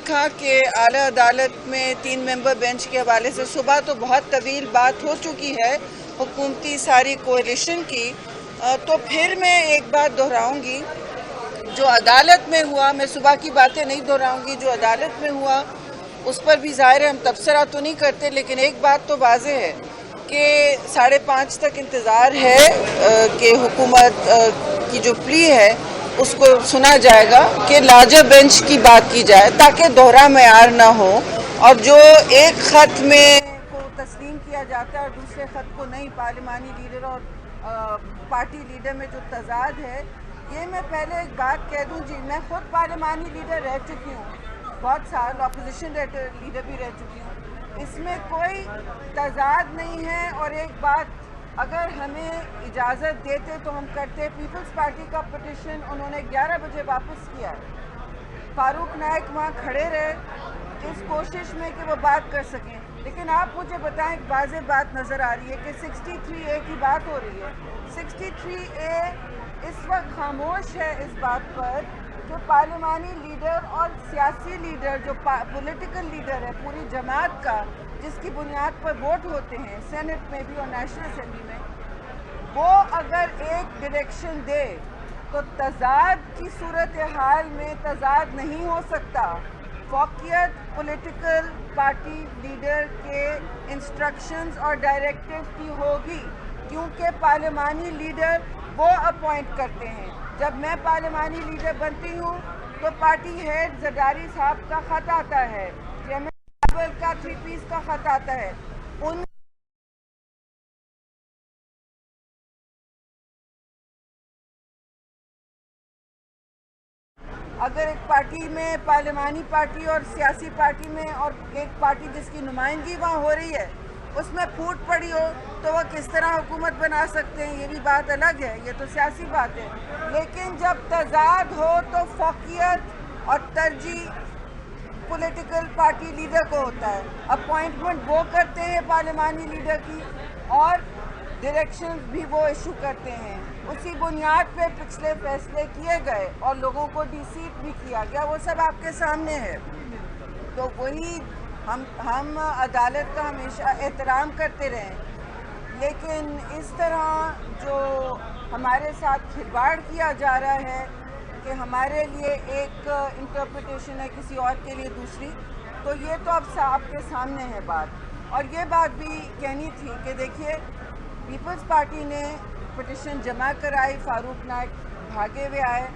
देखा कि आला अदालत में 3 मेंबर बेंच के हवाले से सुबह तो बहुत तवील बात हो चुकी है हुकूमती सारी कोalition की, तो फिर मैं एक बात दोहराऊंगी। जो अदालत में हुआ, मैं सुबह की बातें नहीं दोहराऊंगी, जो अदालत में हुआ उस पर भी ज़ाहिर है हम तबसरा तो नहीं करते, लेकिन एक बात तो वाज़ेह है कि 5:30 तक इंतज़ार है कि हुकूमत की जो प्ली है उसको सुना जाएगा कि लार्जर बेंच की बात की जाए ताकि दोहरा मयार ना हो, और जो एक ख़त में को तस्लीम किया जाता है और दूसरे ख़त को नहीं, पार्लिमानी लीडर और पार्टी लीडर में जो तज़ाद है, ये मैं पहले एक बात कह दूं जी, मैं ख़ुद पार्लिमानी लीडर रह चुकी हूँ, बहुत साल अपोजिशन लीडर भी रह चुकी हूँ, इसमें कोई तज़ाद नहीं है। और एक बात, अगर हमें इजाज़त देते तो हम करते। पीपल्स पार्टी का पिटिशन उन्होंने 11 बजे वापस किया है। फारूक नाइक वहाँ खड़े रहे इस कोशिश में कि वो बात कर सकें, लेकिन आप मुझे बताएं, एक वाज़ेह बात नज़र आ रही है कि 63A की बात हो रही है। 63A इस वक्त खामोश है इस बात पर कि पार्लिमानी लीडर और सियासी लीडर, जो पॉलिटिकल लीडर है पूरी जमात का, जिसकी बुनियाद पर वोट होते हैं सेनेट में भी और नेशनल असेंबली में, वो अगर एक डायरेक्शन दे तो तज़ाद की सूरत हाल में तज़ाद नहीं हो सकता। फौकियत पॉलिटिकल पार्टी लीडर के इंस्ट्रक्शंस और डायरेक्टिव्स की होगी, क्योंकि पार्लिमानी लीडर वो अपॉइंट करते हैं। जब मैं पार्लिमानी लीडर बनती हूँ तो पार्टी हेड जरदारी साहब का ख़त आता है, का 3 पीस का खत आता है। उन अगर एक पार्टी में, पार्लिमानी पार्टी और सियासी पार्टी में, और एक पार्टी जिसकी नुमाइंदगी वहाँ हो रही है, उसमें फूट पड़ी हो तो वह किस तरह हुकूमत बना सकते हैं, ये भी बात अलग है, ये तो सियासी बात है। लेकिन जब तज़ाद हो तो फौकियत और तरजीह पॉलिटिकल पार्टी लीडर को होता है। अपॉइंटमेंट वो करते हैं पार्लिमानी लीडर की, और डायरेक्शंस भी वो इशू करते हैं। उसी बुनियाद पे पिछले फैसले किए गए और लोगों को डिसीट भी किया गया, वो सब आपके सामने है। तो वही हम अदालत का हमेशा एहतराम करते रहें, लेकिन इस तरह जो हमारे साथ खिलवाड़ किया जा रहा है कि हमारे लिए एक इंटरप्रिटेशन है, किसी और के लिए दूसरी, तो ये तो अब आपके सामने है बात। और ये बात भी कहनी थी कि देखिए, पीपल्स पार्टी ने पिटिशन जमा कराई, फारूक नाइक भागे हुए आए,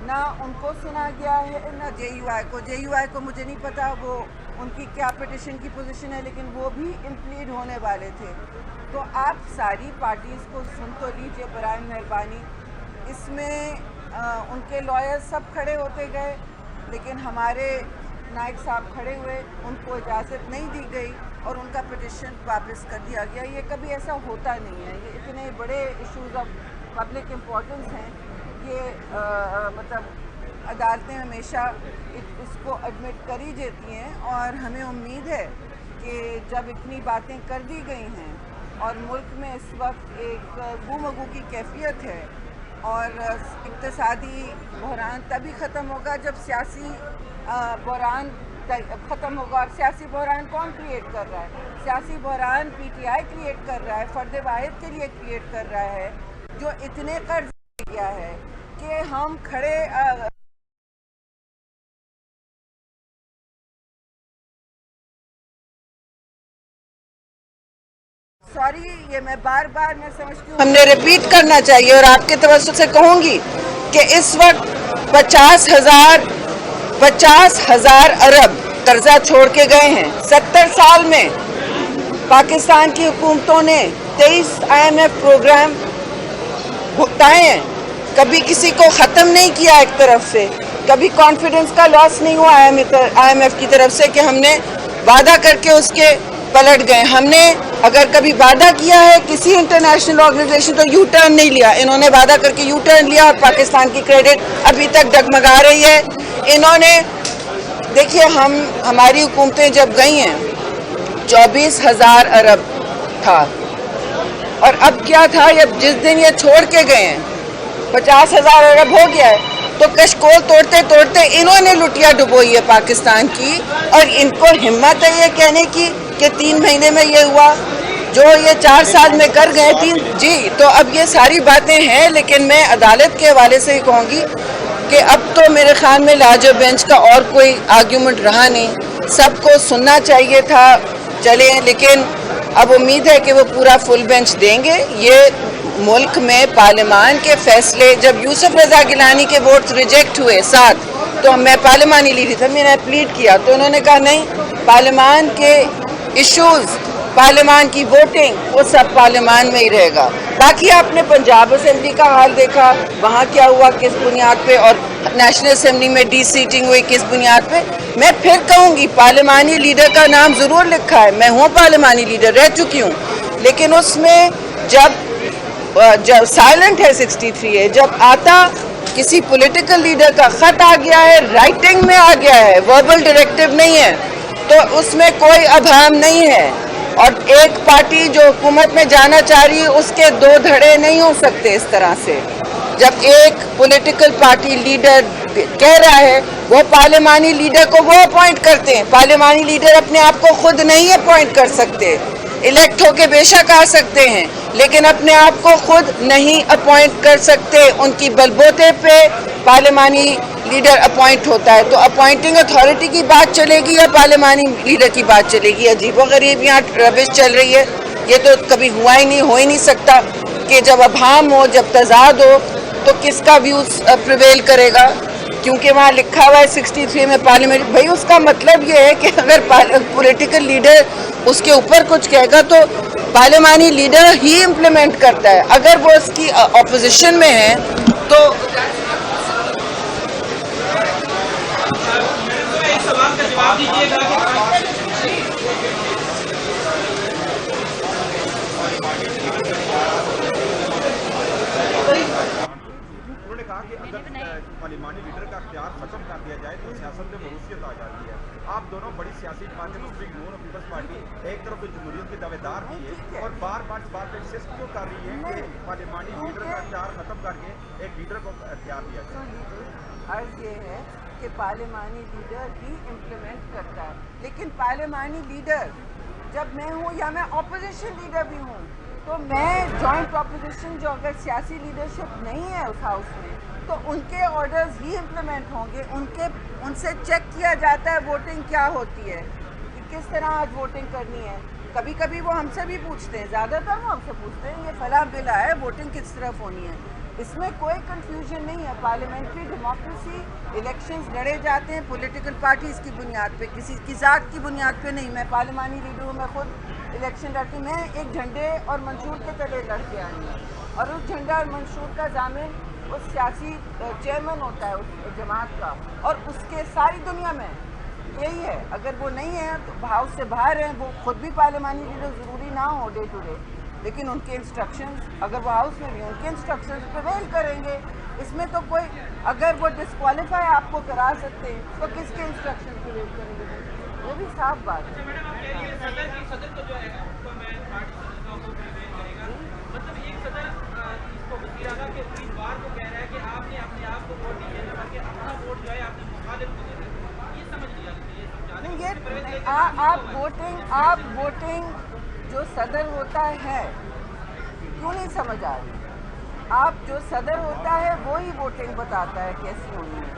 ना उनको सुना गया है ना JUI को मुझे नहीं पता वो उनकी क्या पिटिशन की पोजीशन है, लेकिन वो भी इम्प्लीड होने वाले थे। तो आप सारी पार्टीज़ को सुन तो लीजिए बराए मेहरबानी। इसमें उनके लॉयर सब खड़े होते गए, लेकिन हमारे नाइक साहब खड़े हुए, उनको इजाज़त नहीं दी गई और उनका पिटिशन वापस कर दिया गया। ये कभी ऐसा होता नहीं है, ये इतने बड़े इश्यूज़ ऑफ पब्लिक इम्पोर्टेंस हैं, ये मतलब अदालतें हमेशा इसको एडमिट कर ही देती हैं। और हमें उम्मीद है कि जब इतनी बातें कर दी गई हैं और मुल्क में इस वक्त एक गुमगू की कैफियत है, और इक्तिसादी बहरान तभी ख़त्म होगा जब सियासी बहरान ख़त्म होगा। और सियासी बहरान कौन क्रिएट कर रहा है? सियासी बहरान PTI क्रिएट कर रहा है, फ़र्द वाहिद के लिए क्रिएट कर रहा है, जो इतने कर्ज गया है कि हम खड़े सॉरी, ये मैं बार बार मैं समझती हूँ हमने रिपीट करना चाहिए, और आपके तवज्जो से कहूँगी कि इस वक्त 50,000 अरब कर्जा छोड़ के गए हैं। 70 साल में पाकिस्तान की हुकूमतों ने 23 IMF प्रोग्राम भुगताए हैं, कभी किसी को ख़त्म नहीं किया एक तरफ से, कभी कॉन्फिडेंस का लॉस नहीं हुआ IMF की तरफ से कि हमने वादा करके उसके पलट गए। हमने अगर कभी वादा किया है किसी इंटरनेशनल ऑर्गेनाइजेशन तो यू टर्न नहीं लिया, इन्होंने वादा करके यू टर्न लिया और पाकिस्तान की क्रेडिट अभी तक डगमगा रही है। इन्होंने देखिए, हमारी हुकूमतें जब गई हैं 24,000 अरब था, और अब क्या था, जब जिस दिन ये छोड़ के गए हैं 50,000 अरब हो गया है। तो कशकोल तोड़ते तोड़ते इन्होंने लुटिया डुबोई है पाकिस्तान की, और इनको हिम्मत है ये कहने की कि 3 महीने में ये हुआ जो ये 4 साल में कर गए 3 जी। तो अब ये सारी बातें हैं, लेकिन मैं अदालत के हवाले से ही कहूँगी कि अब तो मेरे ख्याल में लार्जर बेंच का और कोई आर्ग्यूमेंट रहा नहीं, सबको सुनना चाहिए था, चले। लेकिन अब उम्मीद है कि वो पूरा फुल बेंच देंगे। ये मुल्क में पार्लियामान के फैसले, जब यूसुफ रजा गिलानी के वोट्स रिजेक्ट हुए 7, तो मैं पार्लियामानी लीडर था, मैंने प्लीड किया, तो उन्होंने कहा नहीं, पार्लियामान के इश्यूज, पार्लियामान की वोटिंग, वो सब पार्लियामान में ही रहेगा। बाकी आपने पंजाब असेंबली का हाल देखा, वहाँ क्या हुआ, किस बुनियाद पे, और नेशनल असेंबली में डी-सीटिंग हुई किस बुनियाद पे। मैं फिर कहूँगी, पार्लियामानी लीडर का नाम ज़रूर लिखा है, मैं हूँ पार्लियामानी लीडर, रह चुकी हूँ, लेकिन उसमें जब साइलेंट है 63 है, जब आता किसी पॉलिटिकल लीडर का ख़त आ गया है, राइटिंग में आ गया है, वर्बल डायरेक्टिव नहीं है, तो उसमें कोई अभाम नहीं है। और एक पार्टी जो हुकूमत में जाना चाह रही है, उसके 2 धड़े नहीं हो सकते इस तरह से। जब एक पॉलिटिकल पार्टी लीडर कह रहा है, वो पार्लियामानी लीडर को वो अपॉइंट करते हैं, पार्लियामानी लीडर अपने आप को खुद नहीं अपॉइंट कर सकते। इलेक्ट होके बेशक आ सकते हैं, लेकिन अपने आप को खुद नहीं अपॉइंट कर सकते, उनकी बलबूते पे पार्लियामानी लीडर अपॉइंट होता है। तो अपॉइंटिंग अथॉरिटी की बात चलेगी या पार्लियामानी लीडर की बात चलेगी? अजीबोगरीब यहाँ रविश चल रही है, ये तो कभी हुआ ही नहीं, हो ही नहीं सकता कि जब अभाम हो, जब तजाद हो, तो किसका व्यूज प्रिवेल करेगा? क्योंकि वहाँ लिखा हुआ है 63 में पार्लियामेंट, भाई उसका मतलब ये है कि अगर पॉलिटिकल लीडर उसके ऊपर कुछ कहेगा तो पार्लियामानी लीडर ही इम्प्लीमेंट करता है। अगर वो उसकी ऑपोजिशन में है तो सवाल का जवाब दीजिएगा। उन्होंने कहा कि अगर पार्लियामानी लीडर का इख्तियार खत्म कर दिया जाए तो सियासत में मरूसियत आ जाती है। आप दोनों बड़ी सियासी पार्टी पीपल्स पार्टी एक तरफ तो जमहूरियत के दावेदार भी है और बार बार इस बात पर इंसिस्ट क्यों कर रही है कि पार्लियामानी लीडर का इख्तियार खत्म करके एक लीडर को इख्तियार दिया जाए? अर्ज ये है कि पार्लियामानी लीडर ही इम्प्लीमेंट करता है, लेकिन पार्लियामानी लीडर जब मैं हूँ या मैं अपोजिशन लीडर भी हूँ, तो मैं जॉइंट अपोजिशन, जो अगर सियासी लीडरशिप नहीं है उस हाउस में, तो उनके ऑर्डर्स ही इम्प्लीमेंट होंगे। उनसे चेक किया जाता है वोटिंग क्या होती है, कि किस तरह आज वोटिंग करनी है। कभी कभी वो हमसे भी पूछते हैं, ज़्यादातर वो हमसे पूछते हैं ये फला बिल आया है, वोटिंग किस तरफ होनी है। इसमें कोई कंफ्यूजन नहीं है। पार्लियामेंट्री डेमोक्रेसी, इलेक्शंस लड़े जाते हैं पॉलिटिकल पार्टीज़ की बुनियाद पे, किसी की ज़ात की बुनियाद पे नहीं। मैं पार्लियामानी लीडर हूँ, मैं खुद इलेक्शन लड़ती, मैं एक झंडे और मंशूर के तले लड़के आई हूँ, और उस झंडा और मंशूर का जामिन उस सियासी चेयरमैन होता है उस जमात का, और उसके सारी दुनिया में यही है। अगर वो नहीं है तो हाउस से बाहर हैं, वो खुद भी पार्लियामानी लीडर ज़रूरी ना हो डे टू डे, लेकिन उनके इंस्ट्रक्शंस, अगर वो हाउस में भी उनके इंस्ट्रक्शंस प्रिवेल करेंगे। इसमें तो कोई, अगर वो डिस्क्वालीफाई आपको करा सकते हैं तो किसके इंस्ट्रक्शन प्रिवेल करेंगे? वो भी साफ बात है। आप वोटिंग जो सदर होता है, क्यों नहीं समझ आ रही? आप जो सदर होता है वो ही वोटिंग बताता है कैसी होनी है,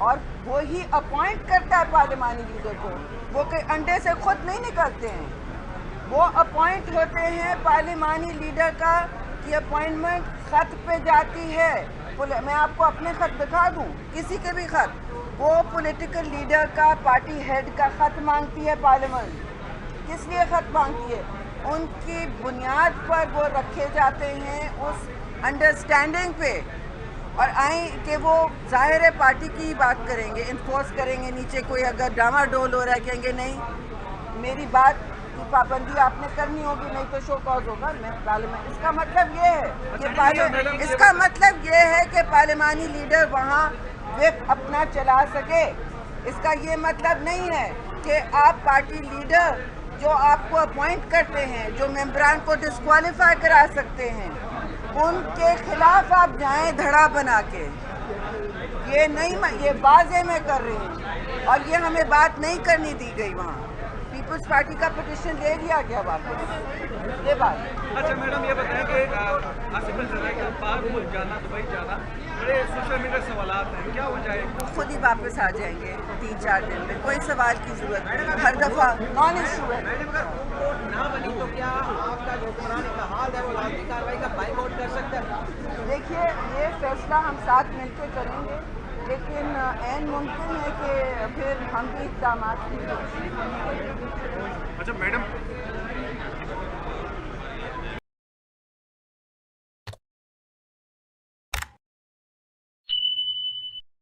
और वो ही अपॉइंट करता है पार्लियामानी लीडर को। वो कोई अंडे से खुद नहीं निकलते हैं, वो अपॉइंट होते हैं। पार्लियामानी लीडर का की अपॉइंटमेंट खत पे जाती है। मैं आपको अपने खत दिखा दूं, किसी के भी खत, वो पॉलिटिकल लीडर का, पार्टी हेड का खत मांगती है पार्लियामेंट। किस लिए खत मांगती है? उनकी बुनियाद पर वो रखे जाते हैं उस अंडरस्टैंडिंग पे, और आए कि वो जाहिर है पार्टी की बात करेंगे, इन्फोर्स करेंगे। नीचे कोई अगर डामाडोल हो रहा है, कहेंगे नहीं मेरी बात की पाबंदी आपने करनी होगी, नहीं तो शो कॉज होगा। मैं पार्लियामेंट, इसका मतलब ये है कि पार्लियामानी लीडर वहाँ विप अपना चला सके। इसका ये मतलब नहीं है कि आप पार्टी लीडर जो आपको अपॉइंट करते हैं, जो मेंबरान को डिस्क्वालीफाई करा सकते हैं, उनके खिलाफ आप जाएं धड़ा बना के। ये नहीं, ये वाज़े में कर रहे हैं और ये हमें बात नहीं करनी दी गई वहाँ। पीपल्स पार्टी का पिटिशन ले लिया गया वापस, ये बात। अच्छा मैडम, ये बताएं कि आसिफ अली का पाक मुल्क जाना, दुबई जाना, बड़े सोशल मीडिया सवालात हैं, क्या हो जाए? खुद ही वापस आ जाएंगे 3-4 दिन में, कोई सवाल की जरूरत नहीं, हर दफ़ा नॉन इशू है। मैडम अगर रिपोर्ट ना बनी तो क्या आपका जो हुक्मरान इत्तेहाद है वो लाजमी कार्रवाई का बाइकआउट कर सकता है? देखिए, ये फैसला हम साथ मिलकर करेंगे, लेकिन ऐन मुमकिन है कि फिर हम भी इक़दाम करेंगे। अच्छा मैडम,